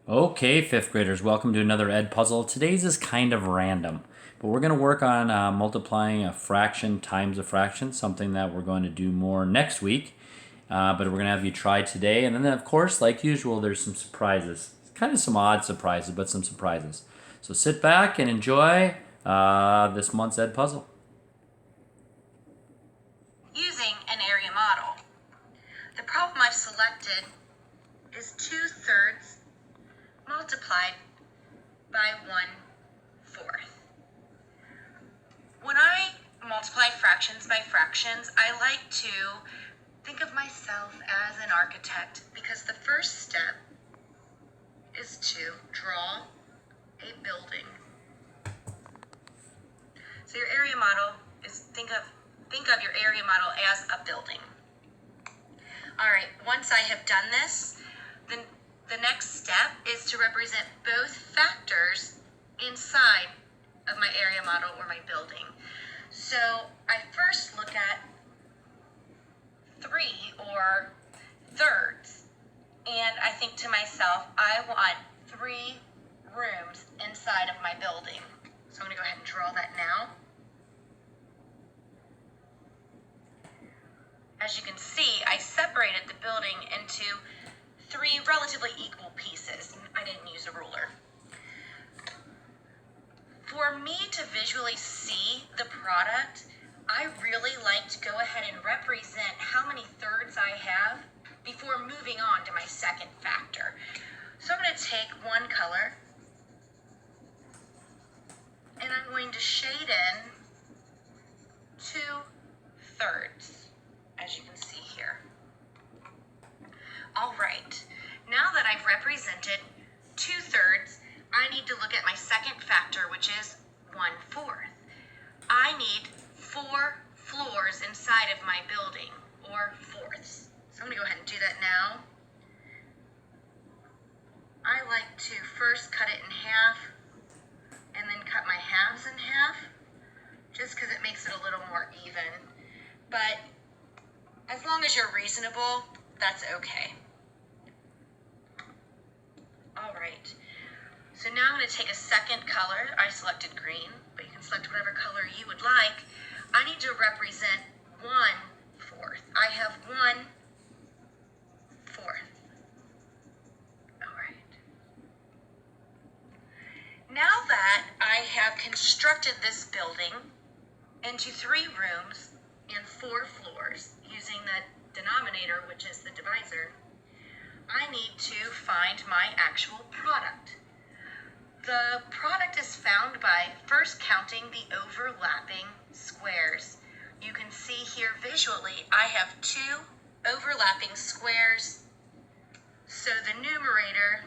Okay, fifth graders, welcome to another EdPuzzle. Today's is kind of random, but we're going to work on multiplying a fraction times a fraction, something that we're going to do more next week. But we're going to have you try today. And then, of course, like usual, there's some surprises. Kind of some odd surprises, but some surprises. So sit back and enjoy this month's EdPuzzle. Using an area model. The problem I've selected is 2/3 multiplied by 1/4. When I multiply fractions by fractions, I like to think of myself as an architect because the first step is to draw a building. So your area model is think of your area model as a building. All right, once I have done this, then the next step is to represent both factors inside of my area model or my building. So I first look at 3 or thirds, and I think to myself, I want 3 rooms inside of my building. So I'm going to go ahead and draw that now. As you can see, I separated the building into 3 relatively equal pieces. I didn't use a ruler. For me to visually see the product, I really like to go ahead and represent how many thirds I have before moving on to my second factor. So I'm going to take one color and I'm going to shade in 2/3, as you can see here. All right, now that I've represented 2/3, I need to look at my second factor, which is 1/4. I need 4 floors inside of my building, or fourths. So I'm going to go ahead and do that now. I like to first cut it in half and then cut my halves in half, just because it makes it a little more even. But as long as you're reasonable, that's okay. All right, so now I'm going to take a second color. I selected green, but you can select whatever color you would like. I need to represent 1/4. I have 1/4. All right. Now that I have constructed this building into 3 rooms and 4 floors using the denominator, which is the divisor, I need to find my actual product. The product is found by first counting the overlapping squares. You can see here visually I have 2 overlapping squares, so the numerator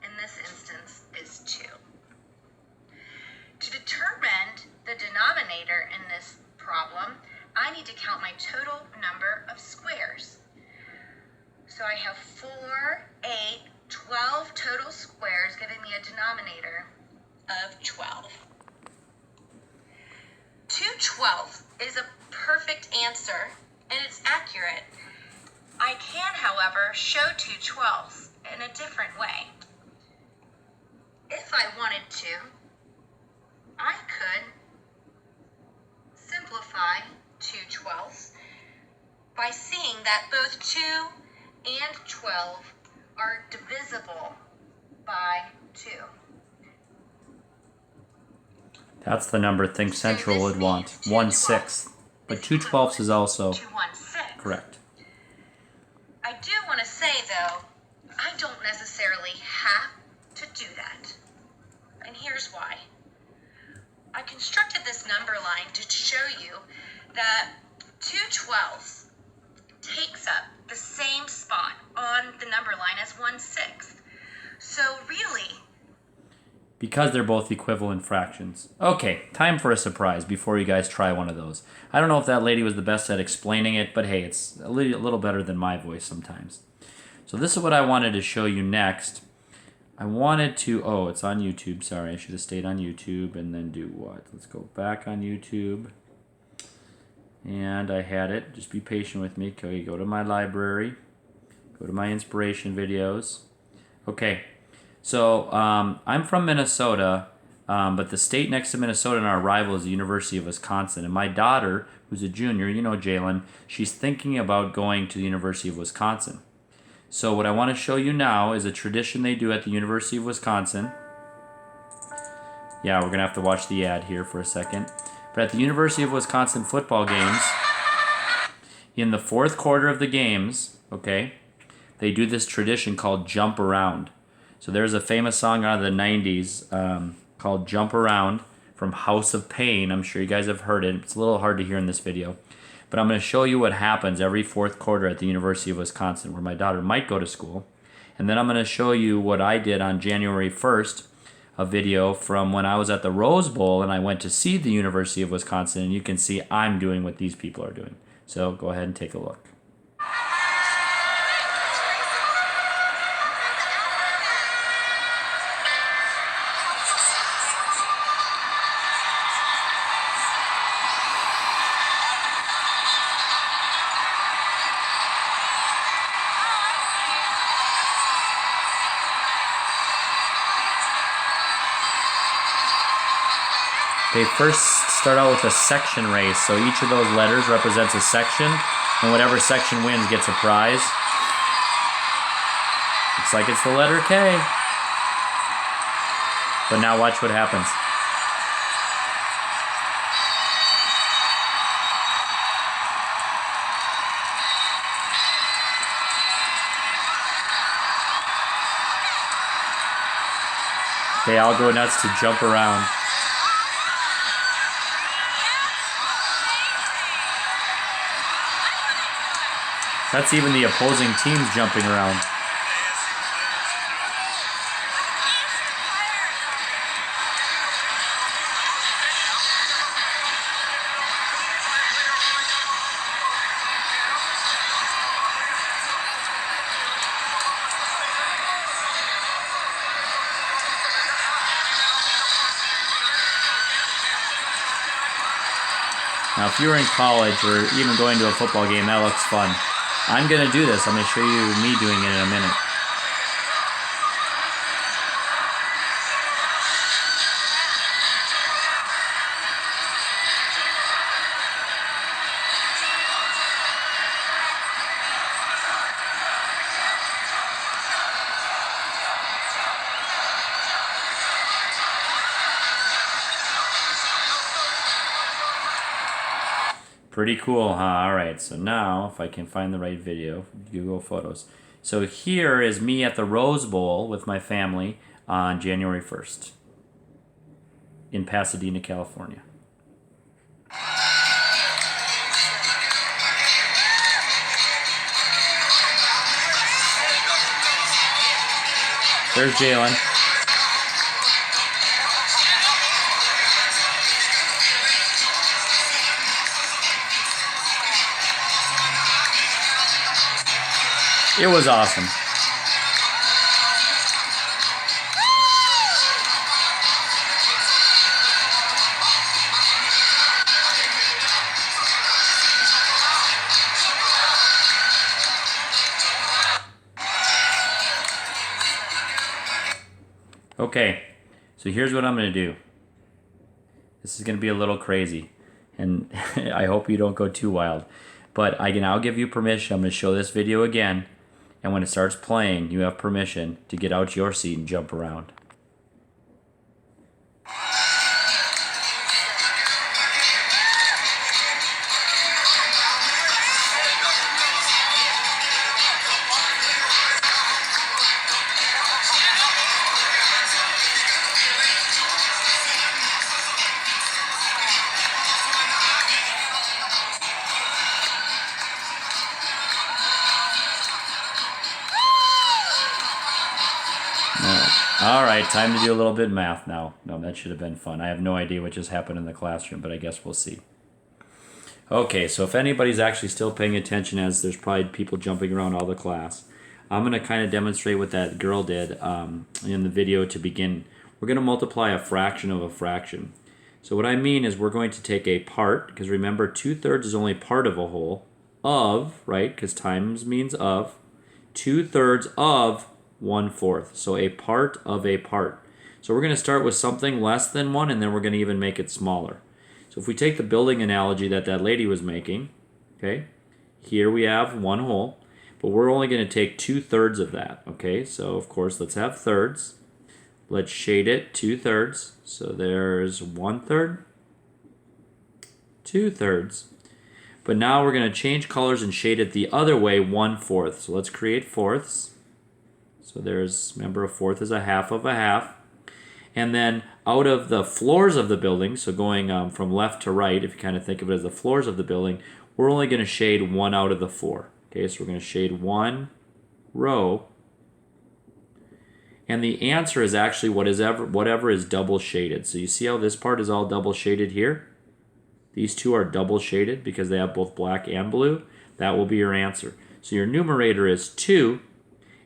in this instance is 2. To determine the denominator in this problem, I need to count my total number of squares. So I have 4, 8, 12 total squares, giving me a denominator of 12. 2/12 is a perfect answer, and it's accurate. I can, however, show 2/12 in a different way. If I wanted to, I could simplify 2/12 by seeing that both 2 and 12 are divisible by 2. That's the number Think Central would want, 1/6. But 2/12 is also to 1/6. correct. I do want to say, though, I don't necessarily have to do that. And here's why. I constructed this number line to show you that 2/12 takes up the same spot on the number line as 1/6. So really, Because they're both equivalent fractions. Okay, time for a surprise before you guys try one of those. I don't know if that lady was the best at explaining it, but hey, it's a little better than my voice sometimes. So this is what I wanted to show you next. I wanted to, oh, it's on YouTube. Sorry, I should have stayed on YouTube and then do what? Let's go back on YouTube. And I had it. Just be patient with me. Okay, go to my library. Go to my inspiration videos. Okay, So I'm from Minnesota, but the state next to Minnesota and our rival is the University of Wisconsin. And my daughter, who's a junior, you know Jalen, she's thinking about going to the University of Wisconsin. So what I want to show you now is a tradition they do at the University of Wisconsin. Yeah, we're going to have to watch the ad here for a second. But at the University of Wisconsin football games, in the fourth quarter of the games, okay, they do this tradition called Jump Around. So there's a famous song out of the 90s called Jump Around from House of Pain. I'm sure you guys have heard it. It's a little hard to hear in this video. But I'm going to show you what happens every fourth quarter at the University of Wisconsin, where my daughter might go to school. And then I'm going to show you what I did on January 1st, a video from when I was at the Rose Bowl and I went to see the University of Wisconsin. And you can see I'm doing what these people are doing. So go ahead and take a look. They first start out with a section race, so each of those letters represents a section, and whatever section wins gets a prize. Looks like it's the letter K. But now watch what happens. They all go nuts to jump around. That's even the opposing teams jumping around. Now, if you're in college or even going to a football game, that looks fun. I'm going to do this. I'm going to show you me doing it in a minute. Pretty cool, huh? All right, so now if I can find the right video, Google Photos. So here is me at the Rose Bowl with my family on January 1st in Pasadena, California. There's Jalen. It was awesome. Okay, so here's what I'm going to do. This is going to be a little crazy, and I hope you don't go too wild. But I can now give you permission. I'm going to show this video again. And when it starts playing, you have permission to get out your seat and jump around. All right, time to do a little bit of math now. No, that should have been fun. I have no idea what just happened in the classroom, but I guess we'll see. Okay, so if anybody's actually still paying attention, as there's probably people jumping around all the class, I'm going to kind of demonstrate what that girl did in the video to begin. We're going to multiply a fraction of a fraction. So what I mean is we're going to take a part, because remember 2/3 is only part of a whole, of, right, because times means of, 2/3 of 1/4. So a part of a part. So we're going to start with something less than 1, and then we're going to even make it smaller. So if we take the building analogy that that lady was making, okay, here we have 1 whole, but we're only going to take 2/3 of that, okay? So of course, let's have thirds. Let's shade it 2/3. So there's 1/3, 2/3. But now we're going to change colors and shade it the other way, 1/4. So let's create fourths. So there's, remember, a fourth is a half of a half. And then out of the floors of the building, so going from left to right, if you kind of think of it as the floors of the building, we're only going to shade 1 out of the 4. Okay, so we're going to shade 1 row. And the answer is actually whatever is double shaded. So you see how this part is all double shaded here? These two are double shaded because they have both black and blue. That will be your answer. So your numerator is 2,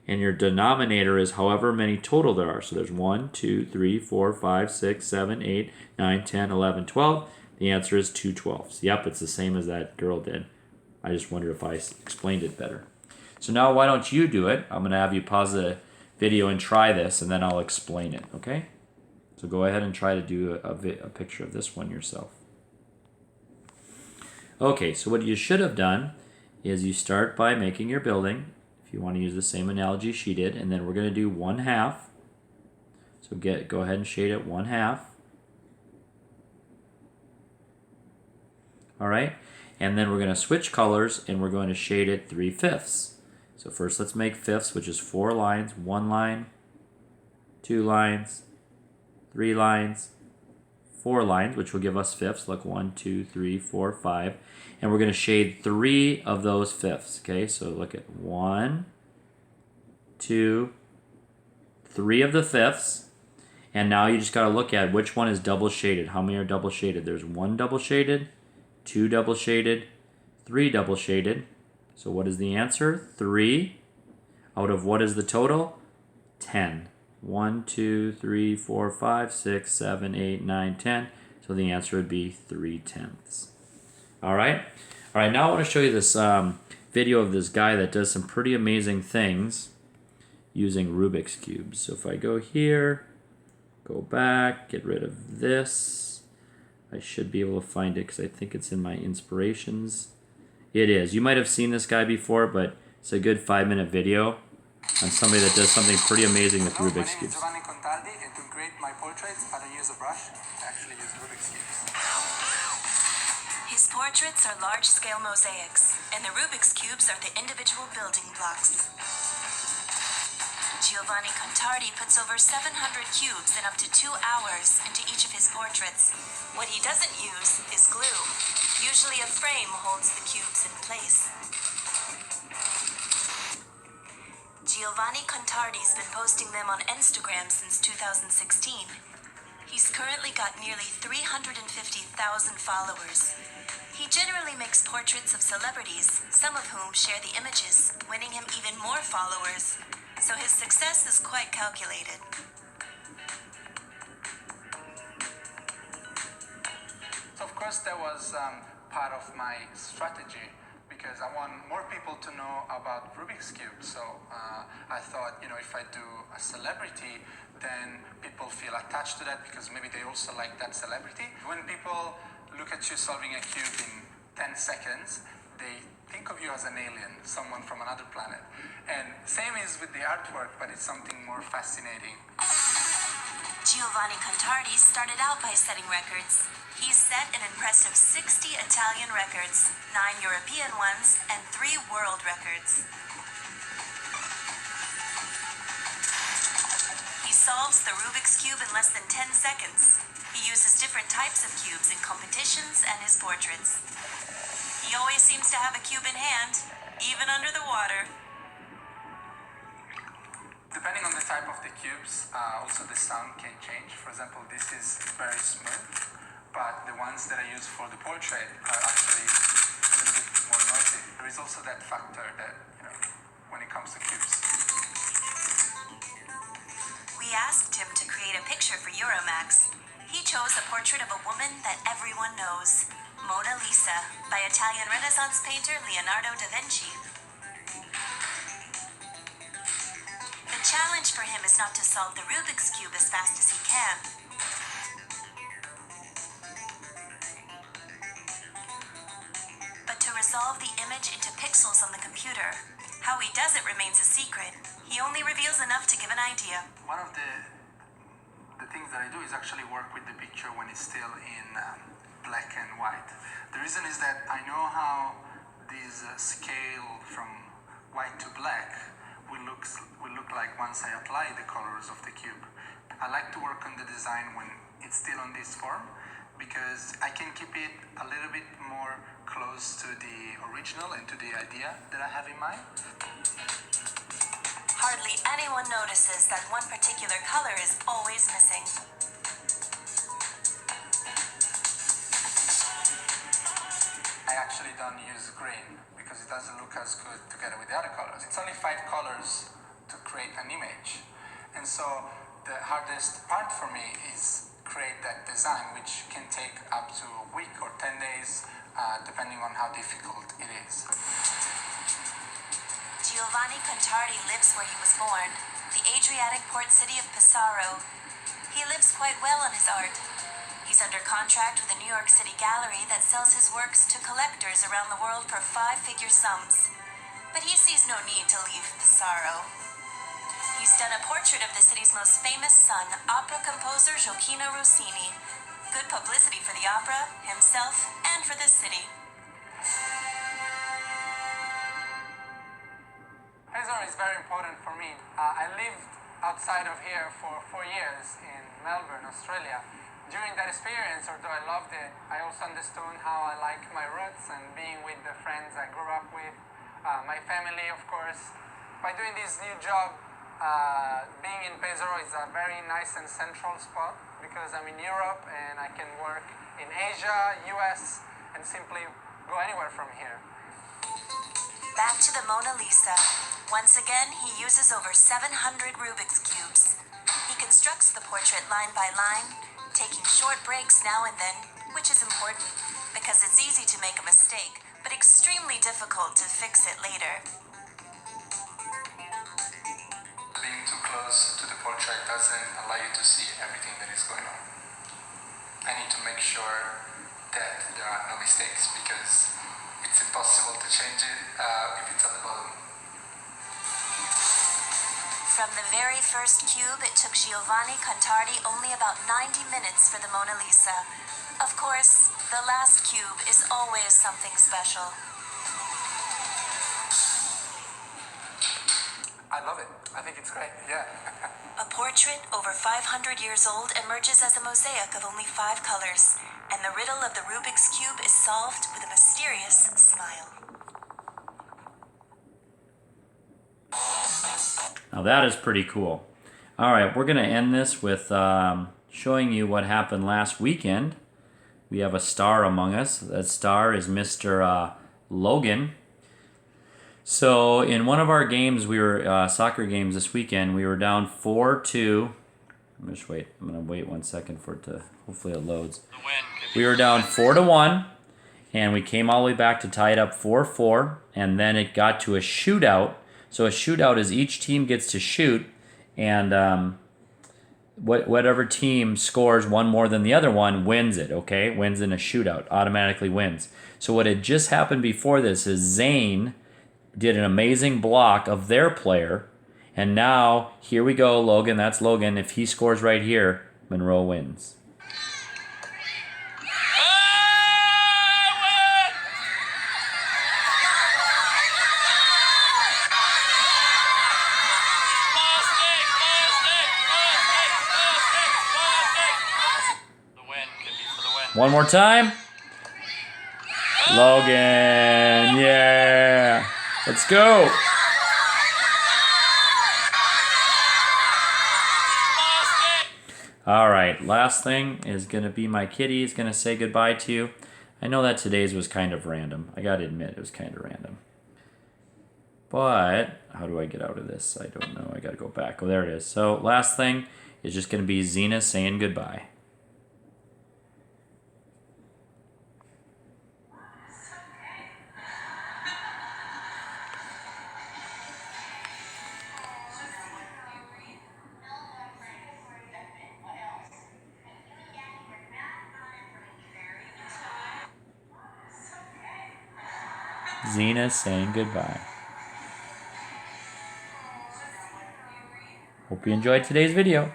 and your denominator is however many total there are. So there's 1, 2, 3, 4, 5, 6, 7, 8, 9, 10, 11, 12. The answer is 2/12. Yep, it's the same as that girl did. I just wondered if I explained it better. So now why don't you do it? I'm going to have you pause the video and try this, and then I'll explain it, okay? So go ahead and try to do a picture of this one yourself. Okay, so what you should have done is you start by making your building, if you want to use the same analogy she did, and then we're going to do 1/2. So go ahead and shade it 1/2. All right, and then we're going to switch colors and we're going to shade it 3/5. So first let's make fifths, which is 4 lines, 1 line, 2 lines, 3 lines, 4 lines, which will give us fifths. Look, 1, 2, 3, 4, 5. And we're going to shade 3 of those fifths. Okay, so look at 1, 2, 3 of the fifths. And now you just got to look at which one is double shaded. How many are double shaded? There's 1 double shaded, 2 double shaded, 3 double shaded. So what is the answer? 3 out of what is the total? 10. 1, 2, 3, 4, 5, 6, 7, 8, 9, 10. So the answer would be 3/10. All right? All right, now I want to show you this video of this guy that does some pretty amazing things using Rubik's Cubes. So if I go here, go back, get rid of this. I should be able to find it because I think it's in my inspirations. It is. You might have seen this guy before, but it's a good 5-minute video on somebody that does something pretty amazing with Rubik's Cubes. My name is Giovanni Contardi, and to create my portraits, I don't use a brush, I actually use Rubik's Cubes. His portraits are large-scale mosaics, and the Rubik's Cubes are the individual building blocks. Giovanni Contardi puts over 700 cubes in up to 2 hours into each of his portraits. What he doesn't use is glue. Usually a frame holds the cubes in place. Giovanni Contardi's been posting them on Instagram since 2016. He's currently got nearly 350,000 followers. He generally makes portraits of celebrities, some of whom share the images, winning him even more followers. So his success is quite calculated. So of course that was part of my strategy, because I want more people to know about Rubik's Cube. So I thought, if I do a celebrity, then people feel attached to that because maybe they also like that celebrity. When people look at you solving a cube in 10 seconds, they think of you as an alien, someone from another planet. And same is with the artwork, but it's something more fascinating. Giovanni Contardi started out by setting records. He's set an impressive 60 Italian records, 9 European ones, and 3 world records. He solves the Rubik's Cube in less than 10 seconds. He uses different types of cubes in competitions and his portraits. He always seems to have a cube in hand, even under the water. Depending on the type of the cubes, also the sound can change. For example, this is very smooth, but the ones that I use for the portrait are actually a little bit more noisy. There is also that factor that, when it comes to cubes. We asked him to create a picture for Euromax. He chose a portrait of a woman that everyone knows, Mona Lisa, by Italian Renaissance painter Leonardo da Vinci. The challenge for him is not to solve the Rubik's Cube as fast as he can. But to resolve the image into pixels on the computer. How he does it remains a secret. He only reveals enough to give an idea. One of the things that I do is actually work with the picture when it's still in black and white. The reason is that I know how this scale from white to black will look like once I apply the colors of the cube. I like to work on the design when it's still on this form because I can keep it a little bit more close to the original and to the idea that I have in mind. Hardly anyone notices that one particular color is always missing. I actually don't use green because it doesn't look as good together with the other colors. It's only 5 colors to create an image. And so the hardest part for me is create that design, which can take up to a week or 10 days, depending on how difficult it is. Giovanni Contardi lives where he was born, the Adriatic port city of Pesaro. He lives quite well on his art. He's under contract with a New York City gallery that sells his works to collectors around the world for 5-figure sums. But he sees no need to leave Pesaro. He's done a portrait of the city's most famous son, opera composer Gioacchino Rossini. Good publicity for the opera, himself, and for the city. Pesaro is very important for me. I lived outside of here for 4 years in Melbourne, Australia. During that experience, although I loved it, I also understood how I like my roots and being with the friends I grew up with, my family, of course. By doing this new job, being in Pesaro is a very nice and central spot because I'm in Europe and I can work in Asia, US, and simply go anywhere from here. Back to the Mona Lisa. Once again, he uses over 700 Rubik's Cubes. He constructs the portrait line by line, taking short breaks now and then, which is important because it's easy to make a mistake, but extremely difficult to fix it later. Being too close to the portrait doesn't allow you to see everything that is going on. I need to make sure that there are no mistakes because it's impossible to change it if it's at the bottom. From the very first cube, it took Giovanni Contardi only about 90 minutes for the Mona Lisa. Of course, the last cube is always something special. I love it. I think it's great, yeah. A portrait over 500 years old emerges as a mosaic of only 5 colors, and the riddle of the Rubik's Cube is solved with a mysterious smile. Now that is pretty cool. All right, we're going to end this with showing you what happened last weekend. We have a star among us. That star is Mr. Logan. So in one of our games, we were soccer games this weekend. We were down 4-2. I'm gonna wait 1 second for it to. Hopefully it loads. We were down 4-1, and we came all the way back to tie it up 4-4, and then it got to a shootout. So a shootout is each team gets to shoot, and whatever team scores one more than the other one wins it, okay? Wins in a shootout, automatically wins. So what had just happened before this is Zane did an amazing block of their player, and now here we go, Logan, that's Logan. If he scores right here, Monroe wins. One more time. Logan, yeah. Let's go. All right, last thing is going to be my kitty is going to say goodbye to you. I know that today's was kind of random. I got to admit, it was kind of random. But how do I get out of this? I don't know. I got to go back. Oh, there it is. So last thing is just going to be Xena saying goodbye. Zena's saying goodbye. Hope you enjoyed today's video.